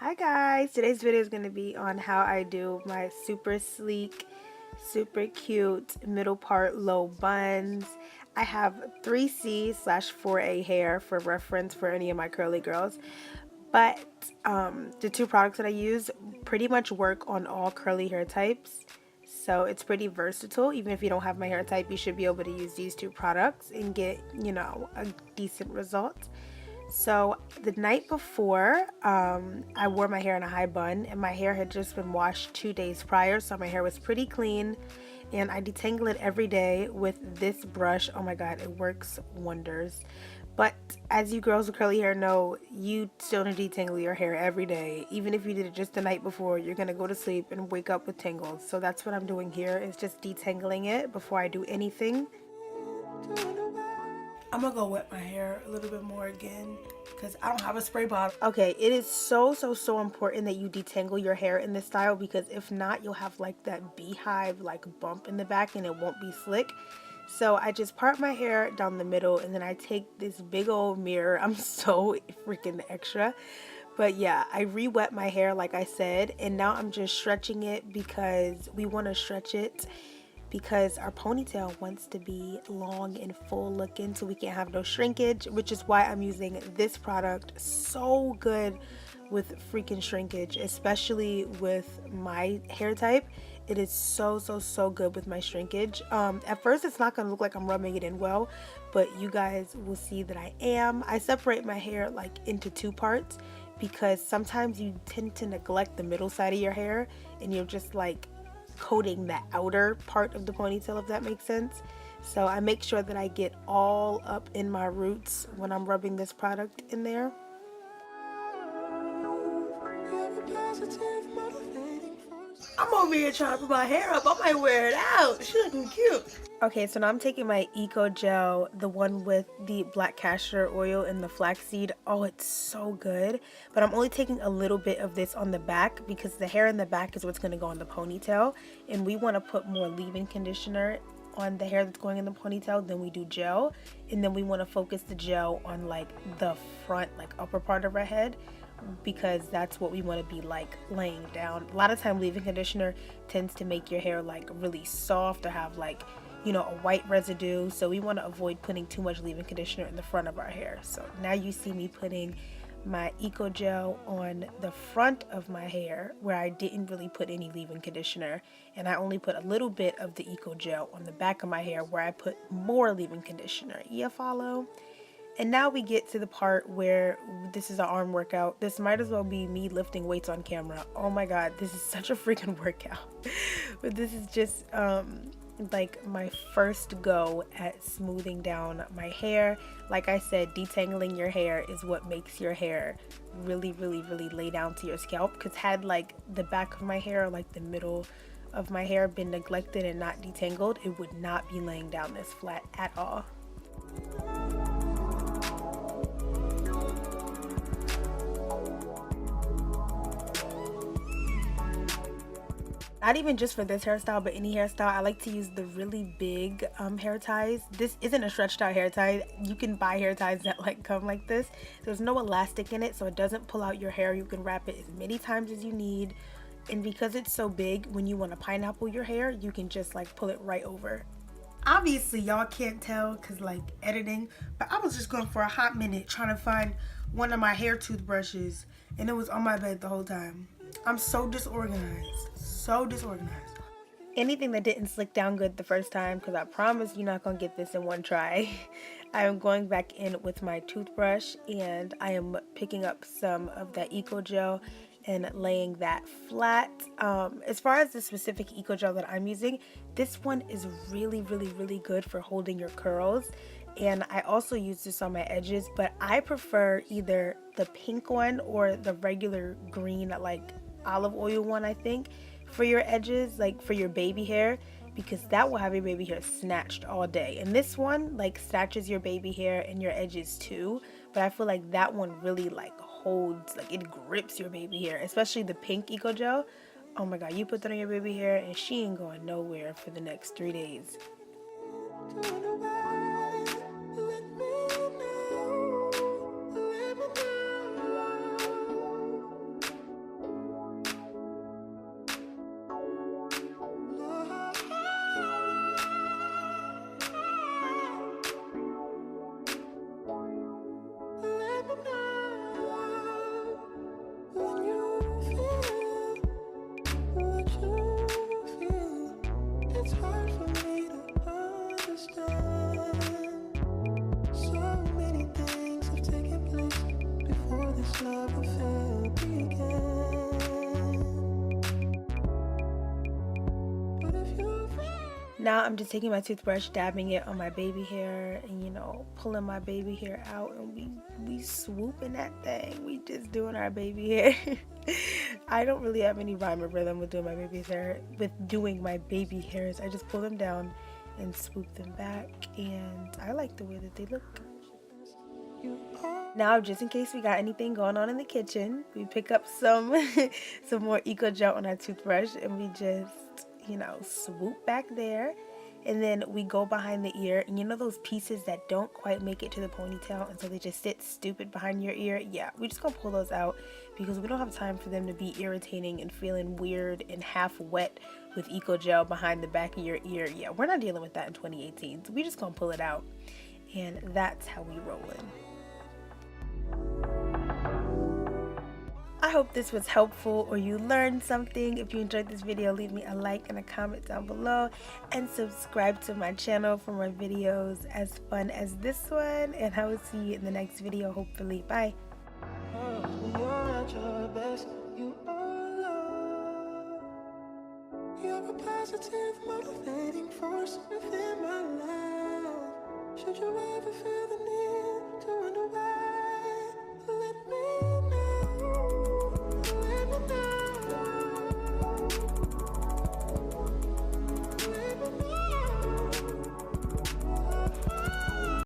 Hi guys, today's video is going to be on how I do my super sleek, super cute middle part low buns. I have 3C/4A hair for reference for any of my curly girls, but the two products that I use pretty much work on all curly hair types. So it's pretty versatile. Even if you don't have my hair type, you should be able to use these two products and get, a decent result. So the night before, I wore my hair in a high bun, and my hair had just been washed 2 days prior, so my hair was pretty clean, and I detangle it every day with this brush. Oh my god, it works wonders. But as you girls with curly hair know, you still need to detangle your hair every day. Even if you did it just the night before, you're gonna go to sleep and wake up with tangles. So that's what I'm doing here, is just detangling it before I do anything. I'm gonna go wet my hair a little bit more again because I don't have a spray bottle. Okay, it is so important that you detangle your hair in this style, because if not, you'll have like that beehive like bump in the back and it won't be slick. So I just part my hair down the middle, and then I take this big old mirror. I'm so freaking extra. But yeah, I re-wet my hair like I said, and now I'm just stretching it because we want to stretch it because our ponytail wants to be long and full looking, so we can't have no shrinkage, which is why I'm using this product. So good with freaking shrinkage, especially with my hair type. It is so good with my shrinkage. At first it's not gonna look like I'm rubbing it in well, but you guys will see that I am. I separate my hair like into two parts because sometimes you tend to neglect the middle side of your hair and you're just like coating the outer part of the ponytail, if that makes sense. So I make sure that I get all up in my roots when I'm rubbing this product in there. I'm over here trying to put my hair up. I might wear it out. She looking cute. Okay, so now I'm taking my Eco Gel, the one with the black castor oil and the flaxseed. Oh, it's so good. But I'm only taking a little bit of this on the back because the hair in the back is what's going to go on the ponytail. And we want to put more leave-in conditioner on the hair that's going in the ponytail than we do gel. And then we want to focus the gel on like the front, like upper part of our head, because that's what we want to be like laying down. A lot of time leave-in conditioner tends to make your hair like really soft or have like, a white residue, so we want to avoid putting too much leave-in conditioner in the front of our hair. So now you see me putting my Eco Gel on the front of my hair where I didn't really put any leave-in conditioner, and I only put a little bit of the Eco Gel on the back of my hair where I put more leave-in conditioner. You follow? And now we get to the part where this is an arm workout. This might as well be me lifting weights on camera. Oh my god, this is such a freaking workout. But this is just like my first go at smoothing down my hair. Like I said, detangling your hair is what makes your hair really lay down to your scalp, because had like the back of my hair, like the middle of my hair, been neglected and not detangled, it would not be laying down this flat at all. Not even just for this hairstyle, but any hairstyle, I like to use the really big hair ties. This isn't a stretched out hair tie. You can buy hair ties that like come like this. There's no elastic in it, so it doesn't pull out your hair. You can wrap it as many times as you need. And because it's so big, when you want to pineapple your hair, you can just like pull it right over. Obviously y'all can't tell because like editing, but I was just going for a hot minute trying to find one of my hair toothbrushes, and it was on my bed the whole time. I'm so disorganized. So disorganized. Anything that didn't slick down good the first time, because I promise you're not gonna get this in one try. I am going back in with my toothbrush, and I am picking up some of that Eco Gel and laying that flat. As far as the specific Eco Gel that I'm using, this one is really good for holding your curls. And I also use this on my edges, but I prefer either the pink one or the regular green, like olive oil one, I think, for your edges, like for your baby hair, because that will have your baby hair snatched all day. And this one like snatches your baby hair and your edges too, but I feel like that one really like holds, like it grips your baby hair, especially the pink Eco Gel. Oh my god, you put that on your baby hair and she ain't going nowhere for the next 3 days. Now I'm just taking my toothbrush, dabbing it on my baby hair, and you know, pulling my baby hair out, and we swooping that thing. We just doing our baby hair. I don't really have any rhyme or rhythm with doing my baby's hair. With doing my baby hairs, I just pull them down and swoop them back, and I like the way that they look. Now, just in case we got anything going on in the kitchen, we pick up some some more Eco Gel on our toothbrush, and we just, you know, swoop back there. And then we go behind the ear, and you know those pieces that don't quite make it to the ponytail, and so they just sit stupid behind your ear? Yeah, we just gonna pull those out because we don't have time for them to be irritating and feeling weird and half wet with Eco Gel behind the back of your ear. Yeah, we're not dealing with that in 2018, so we just gonna pull it out, and that's how we rollin'. I hope this was helpful or you learned something. If you enjoyed this video, leave me a like and a comment down below, and subscribe to my channel for more videos as fun as this one, and I will see you in the next video, hopefully. Bye. You're a positive, motivating force within my life. Should you ever feel the